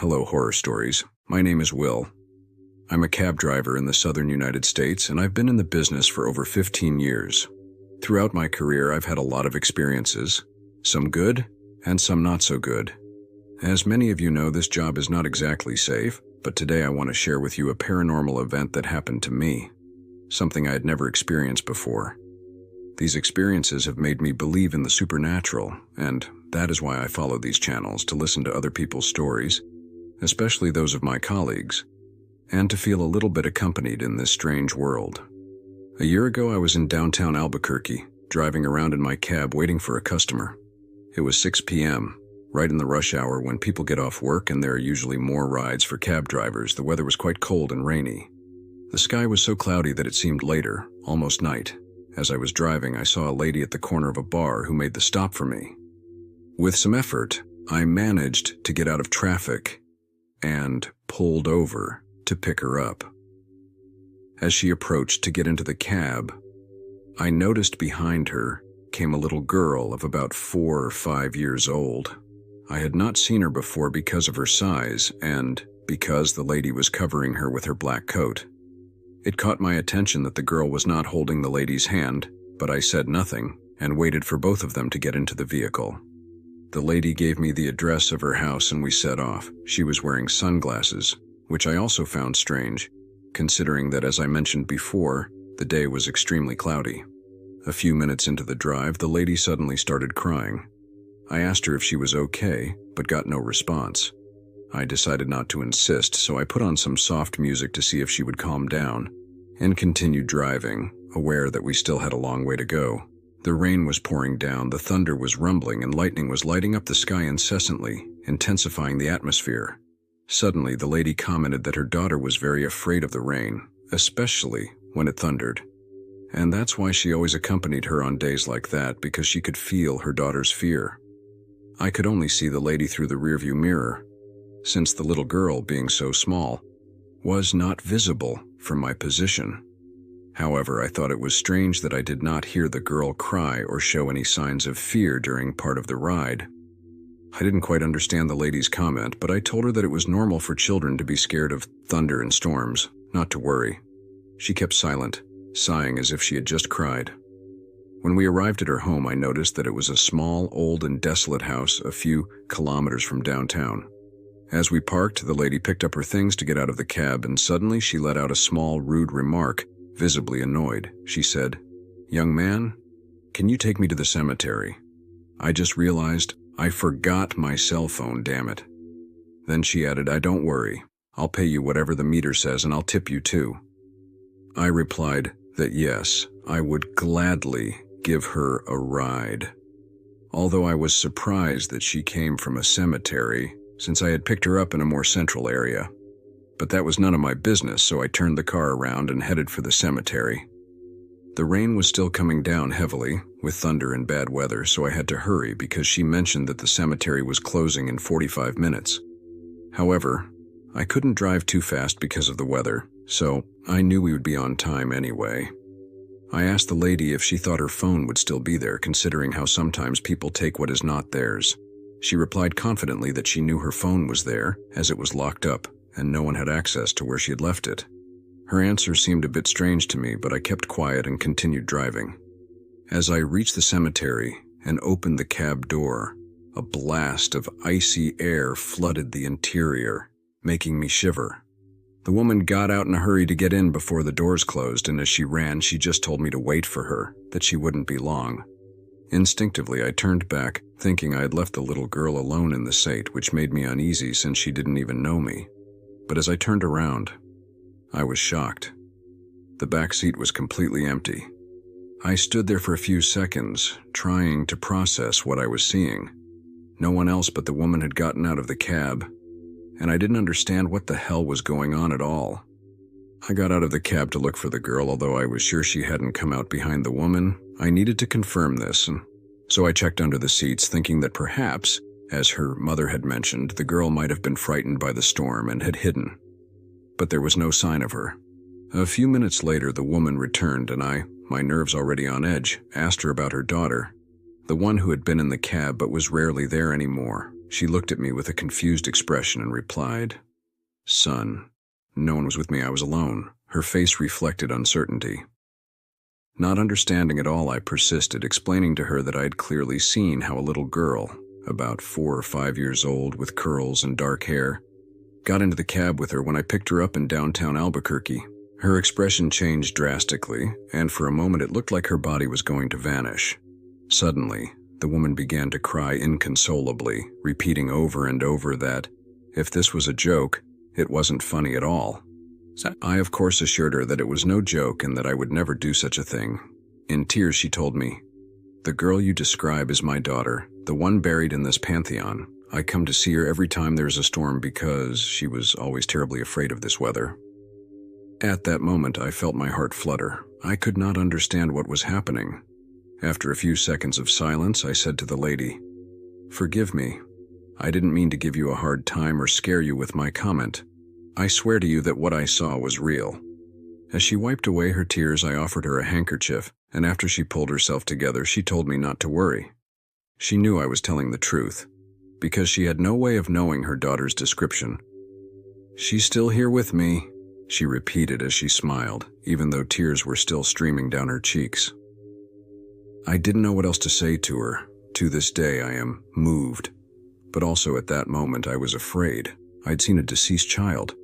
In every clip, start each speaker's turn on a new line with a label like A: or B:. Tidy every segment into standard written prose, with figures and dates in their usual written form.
A: Hello, horror stories. My name is Will. I'm a cab driver in the southern United States, and I've been in the business for over 15 years. Throughout my career, I've had a lot of experiences, some good and some not so good. As many of you know, this job is not exactly safe, but today I want to share with you a paranormal event that happened to me, something I had never experienced before. These experiences have made me believe in the supernatural, and that is why I follow these channels, to listen to other people's stories, especially those of my colleagues, and to feel a little bit accompanied in this strange world. A year ago, I was in downtown Albuquerque, driving around in my cab waiting for a customer. It was 6 p.m., right in the rush hour when people get off work, and there are usually more rides for cab drivers. The weather was quite cold and rainy. The sky was so cloudy that it seemed later, almost night. As I was driving, I saw a lady at the corner of a bar who made the stop for me. With some effort, I managed to get out of traffic and pulled over to pick her up. As she approached to get into the cab, I noticed behind her came a little girl of about 4 or 5 years old. I had not seen her before because of her size and because the lady was covering her with her black coat. It caught my attention that the girl was not holding the lady's hand, but I said nothing and waited for both of them to get into the vehicle. The lady gave me the address of her house and we set off. She was wearing sunglasses, which I also found strange, considering that, as I mentioned before, the day was extremely cloudy. A few minutes into the drive, the lady suddenly started crying. I asked her if she was okay, but got no response. I decided not to insist, so I put on some soft music to see if she would calm down, and continued driving, aware that we still had a long way to go. The rain was pouring down, the thunder was rumbling, and lightning was lighting up the sky incessantly, intensifying the atmosphere. Suddenly, the lady commented that her daughter was very afraid of the rain, especially when it thundered. And that's why she always accompanied her on days like that, because she could feel her daughter's fear. I could only see the lady through the rearview mirror, since the little girl, being so small, was not visible from my position. However, I thought it was strange that I did not hear the girl cry or show any signs of fear during part of the ride. I didn't quite understand the lady's comment, but I told her that it was normal for children to be scared of thunder and storms, not to worry. She kept silent, sighing as if she had just cried. When we arrived at her home, I noticed that it was a small, old, and desolate house a few kilometers from downtown. As we parked, the lady picked up her things to get out of the cab, and suddenly she let out a small, rude remark, visibly annoyed. She said, "Young man, can you take me to the cemetery? I just realized I forgot my cell phone, damn it." Then she added, "Don't worry. I'll pay you whatever the meter says, and I'll tip you too." I replied that yes, I would gladly give her a ride. Although I was surprised that she came from a cemetery, since I had picked her up in a more central area. But that was none of my business, so I turned the car around and headed for the cemetery. The rain was still coming down heavily, with thunder and bad weather, so I had to hurry because she mentioned that the cemetery was closing in 45 minutes. However, I couldn't drive too fast because of the weather, so I knew we would be on time anyway. I asked the lady if she thought her phone would still be there, considering how sometimes people take what is not theirs. She replied confidently that she knew her phone was there, as it was locked up, and no one had access to where she had left it. Her answer seemed a bit strange to me, but I kept quiet and continued driving. As I reached the cemetery and opened the cab door, a blast of icy air flooded the interior, making me shiver. The woman got out in a hurry to get in before the doors closed, and as she ran, she just told me to wait for her, that she wouldn't be long. Instinctively, I turned back, thinking I had left the little girl alone in the site, which made me uneasy since she didn't even know me. But as I turned around, I was shocked. The back seat was completely empty. I stood there for a few seconds, trying to process what I was seeing. No one else but the woman had gotten out of the cab, and I didn't understand what the hell was going on at all. I got out of the cab to look for the girl, although I was sure she hadn't come out behind the woman. I needed to confirm this, and so I checked under the seats, thinking that perhaps, as her mother had mentioned, the girl might have been frightened by the storm and had hidden. But there was no sign of her. A few minutes later, the woman returned, and I, my nerves already on edge, asked her about her daughter, the one who had been in the cab but was rarely there anymore. She looked at me with a confused expression and replied, "Son." No one was with me, I was alone. Her face reflected uncertainty. Not understanding at all, I persisted, explaining to her that I had clearly seen how a little girl, about 4 or 5 years old, with curls and dark hair, got into the cab with her when I picked her up in downtown Albuquerque. Her expression changed drastically, and for a moment it looked like her body was going to vanish. Suddenly, the woman began to cry inconsolably, repeating over and over that, if this was a joke, it wasn't funny at all. I, of course, assured her that it was no joke and that I would never do such a thing. In tears, she told me, "The girl you describe is my daughter, the one buried in this pantheon. I come to see her every time there's a storm because she was always terribly afraid of this weather." At that moment, I felt my heart flutter. I could not understand what was happening. After a few seconds of silence, I said to the lady, "Forgive me. I didn't mean to give you a hard time or scare you with my comment. I swear to you that what I saw was real." As she wiped away her tears, I offered her a handkerchief, and after she pulled herself together, she told me not to worry. She knew I was telling the truth, because she had no way of knowing her daughter's description. "She's still here with me," she repeated as she smiled, even though tears were still streaming down her cheeks. I didn't know what else to say to her. To this day, I am moved. But also at that moment, I was afraid. I'd seen a deceased child,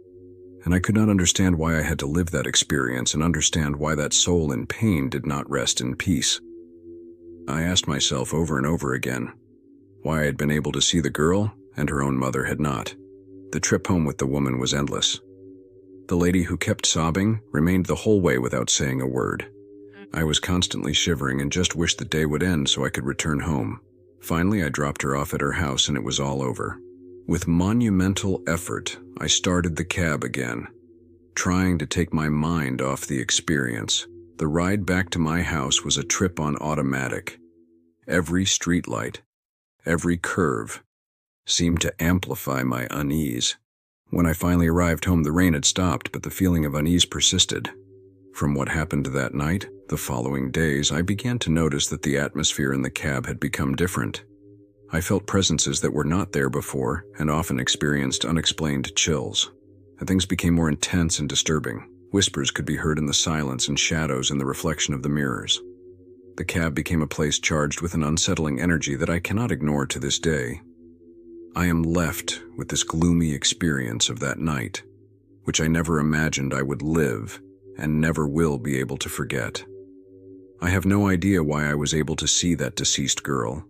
A: and I could not understand why I had to live that experience and understand why that soul in pain did not rest in peace. I asked myself over and over again why I had been able to see the girl and her own mother had not. The trip home with the woman was endless. The lady who kept sobbing remained the whole way without saying a word. I was constantly shivering and just wished the day would end so I could return home. Finally, I dropped her off at her house and it was all over. With monumental effort, I started the cab again, trying to take my mind off the experience. The ride back to my house was a trip on automatic. Every streetlight, every curve, seemed to amplify my unease. When I finally arrived home, the rain had stopped, but the feeling of unease persisted. From what happened that night, the following days, I began to notice that the atmosphere in the cab had become different. I felt presences that were not there before and often experienced unexplained chills. And things became more intense and disturbing. Whispers could be heard in the silence and shadows in the reflection of the mirrors. The cab became a place charged with an unsettling energy that I cannot ignore to this day. I am left with this gloomy experience of that night, which I never imagined I would live and never will be able to forget. I have no idea why I was able to see that deceased girl.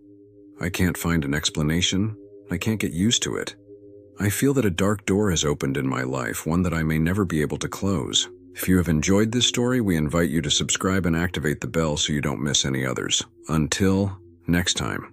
A: I can't find an explanation. I can't get used to it. I feel that a dark door has opened in my life, one that I may never be able to close. If you have enjoyed this story, we invite you to subscribe and activate the bell so you don't miss any others. Until next time.